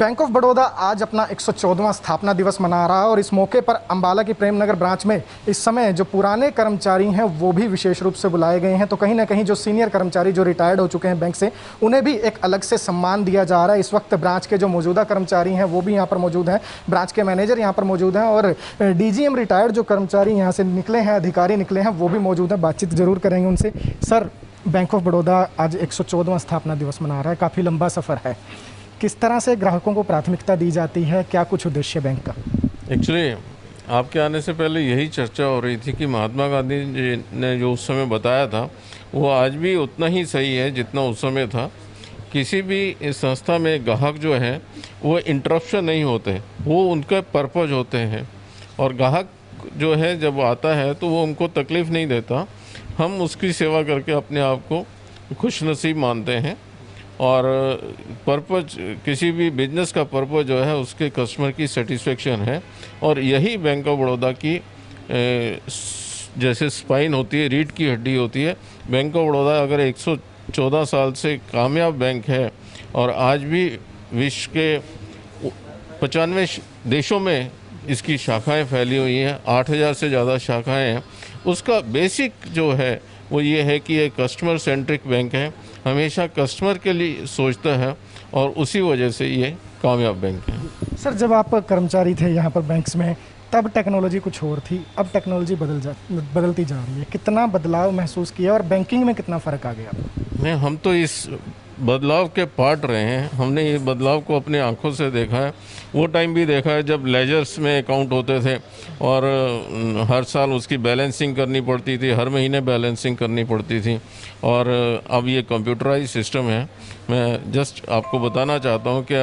Bank of Baroda आज अपना 114वां स्थापना दिवस मना रहा है और इस मौके पर अंबाला की प्रेम नगर ब्रांच में इस समय जो पुराने कर्मचारी हैं वो भी विशेष रूप से बुलाए गए हैं। तो कहीं ना कहीं जो सीनियर कर्मचारी जो रिटायर्ड हो चुके हैं बैंक से, उन्हें भी एक अलग से सम्मान दिया जा रहा है। इस वक्त ब्रांच के जो मौजूदा कर्मचारी हैं वो भी यहाँ पर मौजूद हैं, ब्रांच के मैनेजर यहाँ पर मौजूद हैं और DGM रिटायर्ड जो कर्मचारी यहाँ से निकले हैं, अधिकारी निकले हैं, वो भी मौजूद हैं। बातचीत जरूर करेंगे उनसे। सर, बैंक ऑफ बड़ौदा आज 114वां स्थापना दिवस मना रहा है, काफ़ी लंबा सफ़र है, किस तरह से ग्राहकों को प्राथमिकता दी जाती है, क्या कुछ उद्देश्य बैंक का? एक्चुअली आपके आने से पहले यही चर्चा हो रही थी कि महात्मा गांधी जी ने जो उस समय बताया था वो आज भी उतना ही सही है जितना उस समय था। किसी भी इस संस्था में ग्राहक जो है वो इंटरप्शन नहीं होते, वो उनके पर्पज होते हैं और ग्राहक जो है जब आता है तो वो उनको तकलीफ़ नहीं देता। हम उसकी सेवा करके अपने आप को खुशनसीब मानते हैं और पर्पज, किसी भी बिजनेस का पर्पज जो है उसके कस्टमर की सेटिस्फेक्शन है और यही बैंक ऑफ बड़ौदा की जैसे स्पाइन होती है, रीढ़ की हड्डी होती है। बैंक ऑफ बड़ौदा अगर 114 साल से कामयाब बैंक है और आज भी विश्व के 95 देशों में इसकी शाखाएं फैली हुई हैं, 8000 से ज़्यादा शाखाएं हैं, उसका बेसिक जो है वो ये है कि ये कस्टमर सेंट्रिक बैंक है, हमेशा कस्टमर के लिए सोचता है और उसी वजह से ये कामयाब बैंक है। सर, जब आप कर्मचारी थे यहाँ पर बैंक्स में तब टेक्नोलॉजी कुछ और थी, अब टेक्नोलॉजी बदलती जा रही है, कितना बदलाव महसूस किया और बैंकिंग में कितना फ़र्क आ गया? नहीं, हम तो इस बदलाव के पार्ट रहे हैं, हमने ये बदलाव को अपने आंखों से देखा है। वो टाइम भी देखा है जब लेजर्स में अकाउंट होते थे और हर साल उसकी बैलेंसिंग करनी पड़ती थी, हर महीने बैलेंसिंग करनी पड़ती थी और अब ये कंप्यूटराइज सिस्टम है। मैं जस्ट आपको बताना चाहता हूँ कि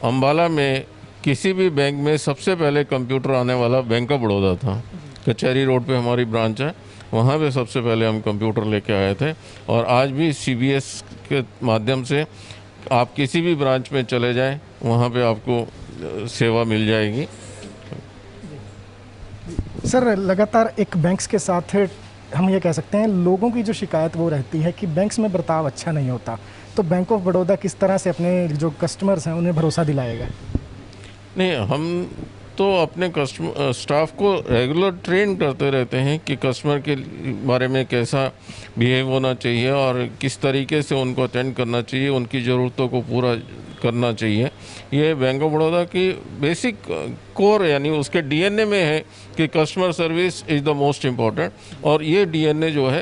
अंबाला में किसी भी बैंक में सबसे पहले कंप्यूटर आने वाला बैंक ऑफ बड़ौदा था। कचहरी रोड पे हमारी ब्रांच है, वहाँ पे सबसे पहले हम कंप्यूटर लेके आए थे और आज भी CBS के माध्यम से आप किसी भी ब्रांच में चले जाएं, वहाँ पे आपको सेवा मिल जाएगी। सर, लगातार एक बैंक्स के साथ हम ये कह सकते हैं लोगों की जो शिकायत वो रहती है कि बैंक्स में बर्ताव अच्छा नहीं होता, तो बैंक ऑफ बड़ौदा किस तरह से अपने जो कस्टमर्स हैं उन्हें भरोसा दिलाएगा? नहीं, हम तो अपने कस्टमर स्टाफ को रेगुलर ट्रेन करते रहते हैं कि कस्टमर के बारे में कैसा बिहेव होना चाहिए और किस तरीके से उनको अटेंड करना चाहिए, उनकी ज़रूरतों को पूरा करना चाहिए। ये बैंक ऑफ बड़ौदा की बेसिक कोर यानी उसके DNA में है कि customer service is the most important और ये DNA जो है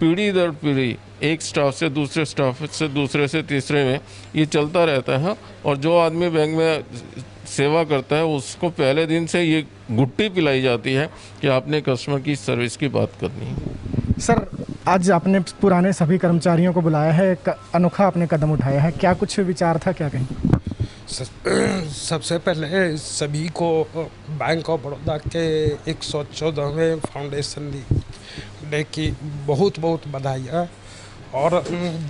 पीढ़ी दर पीढ़ी एक स्टाफ से दूसरे स्टाफ से दूसरे से तीसरे में ये चलता रहता है और जो आदमी बैंक में सेवा करता है उसको पहले दिन से ये गुट्टी पिलाई जाती है कि आपने कस्टमर की सर्विस की बात करनी है। सर, आज आपने पुराने सभी कर्मचारियों को बुलाया है, अनोखा आपने कदम उठाया है, क्या कुछ विचार था, क्या कहें? सबसे पहले सभी को बैंक ऑफ बड़ौदा के 114वें फाउंडेशन डे की बहुत बहुत बधाई है। और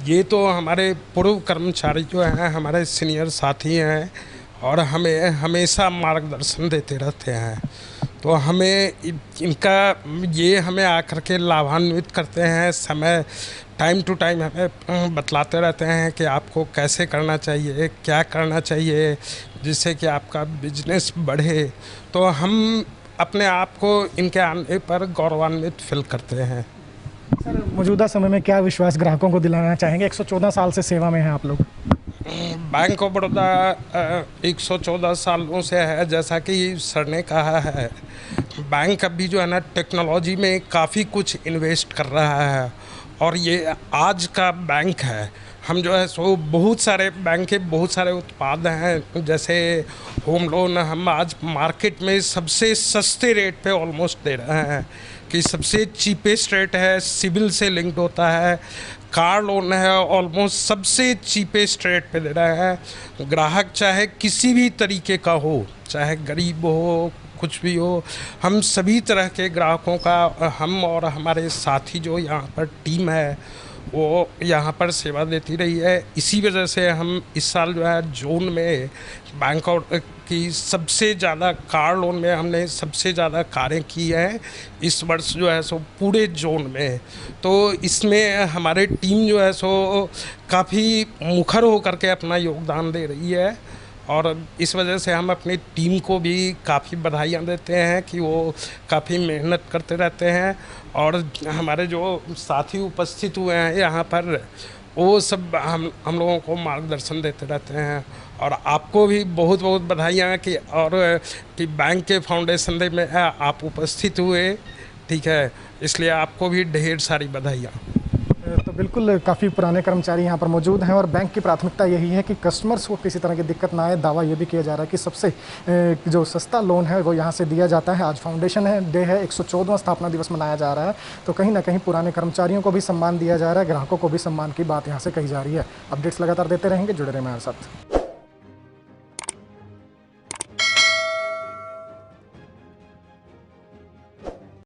ये तो हमारे पूर्व कर्मचारी जो हैं हमारे सीनियर साथी हैं और हमें हमेशा मार्गदर्शन देते रहते हैं, तो हमें इनका ये हमें आकर के लाभान्वित करते हैं, समय टाइम टू टाइम हमें बतलाते रहते हैं कि आपको कैसे करना चाहिए, क्या करना चाहिए जिससे कि आपका बिजनेस बढ़े। तो हम अपने आप को इनके आने पर गौरवान्वित फील करते हैं। सर, मौजूदा समय में क्या विश्वास ग्राहकों को दिलाना चाहेंगे? 114 साल से सेवा में हैं आप लोग। बैंक ऑफ बड़ौदा 114 सालों से है, जैसा कि सर ने कहा है, बैंक अभी जो है ना टेक्नोलॉजी में काफ़ी कुछ इन्वेस्ट कर रहा है और ये आज का बैंक है। हम जो है सो बहुत सारे बैंक के बहुत सारे उत्पाद हैं, जैसे होम लोन हम आज मार्केट में सबसे सस्ते रेट पे ऑलमोस्ट दे रहे हैं कि सबसे चीपेस्ट रेट है, सिविल से लिंक्ड होता है। कार लोन है, ऑलमोस्ट सबसे चीपेस्ट रेट पे दे रहे हैं। ग्राहक चाहे किसी भी तरीके का हो, चाहे गरीब हो, कुछ भी हो, हम सभी तरह के ग्राहकों का हम और हमारे साथी जो यहाँ पर टीम है वो यहाँ पर सेवा देती रही है। इसी वजह से हम इस साल जो है जून में बैंक की सबसे ज़्यादा कार लोन में हमने सबसे ज़्यादा कारें की हैं इस वर्ष जो है सो पूरे जोन में। तो इसमें हमारी टीम जो है सो काफ़ी मुखर होकर के अपना योगदान दे रही है और इस वजह से हम अपनी टीम को भी काफ़ी बधाइयाँ देते हैं कि वो काफ़ी मेहनत करते रहते हैं। और हमारे जो साथी उपस्थित हुए हैं यहाँ पर वो सब हम लोगों को मार्गदर्शन देते रहते हैं। और आपको भी बहुत बहुत बधाइयाँ कि बैंक के फाउंडेशन डे में आप उपस्थित हुए, ठीक है, इसलिए आपको भी ढेर सारी बधाइयाँ। तो बिल्कुल काफ़ी पुराने कर्मचारी यहाँ पर मौजूद हैं और बैंक की प्राथमिकता यही है कि कस्टमर्स को किसी तरह की दिक्कत ना आए। दावा ये भी किया जा रहा है कि सबसे जो सस्ता लोन है वो यहाँ से दिया जाता है। आज फाउंडेशन डे है, 114वां स्थापना दिवस मनाया जा रहा है, तो कहीं ना कहीं पुराने कर्मचारियों को भी सम्मान दिया जा रहा है, ग्राहकों को भी सम्मान की बात यहाँ से कही जा रही है। अपडेट्स लगातार देते रहेंगे, जुड़े रहें हमारे साथ।